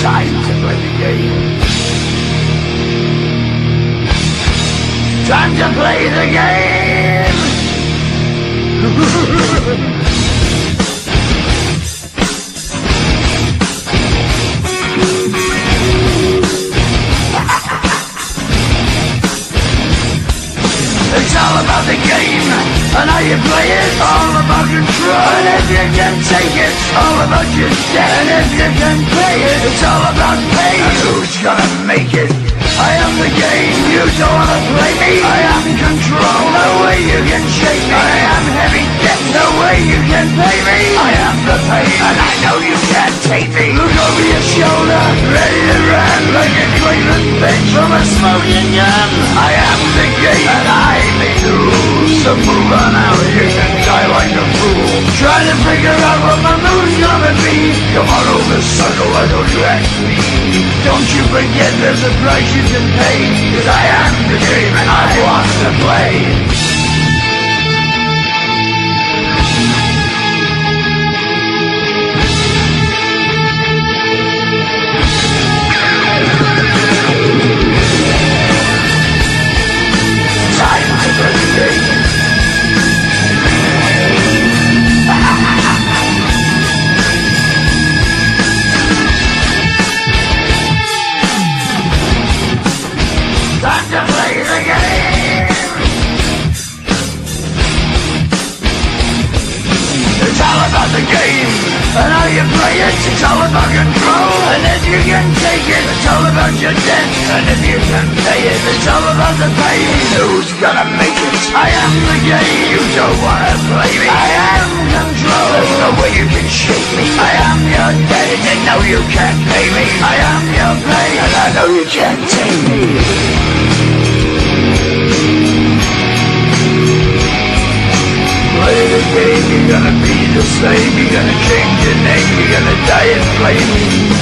Time to play the game. Time to play the game. It's all about the game and how you play it. All about control, and if you can take it, all about your debt. And if you can play it, it's all about pain. And who's gonna make it? I am the game, you don't wanna play me. I am control, no way you can shake me. I am heavy debt, no way you can pay me. I am the pain, and I know you can't take me. Look over your shoulder, ready to run like a Cleveland bitch from a smoking gun. I am the game, and I make the rules. So move on out, you can die like a fool. Trying to figure out what my move's gonna be. Come on over, sucker, why don't you ask me? Don't you forget there's a price you can pay, 'cause I am the game and I want to play. The game and how you play it, it's all about control. And if you can take it, it's all about your debt. And if you can pay it, it's all about the pain. Who's gonna make it? I am the game, you don't wanna play me. I am control, there's no way you can shake me. I am your debt, and you know you can't pay me. I am your pain, and I know you can't take me. Play the game, you're gonna be the same. You're gonna change your name, you're gonna die in flames.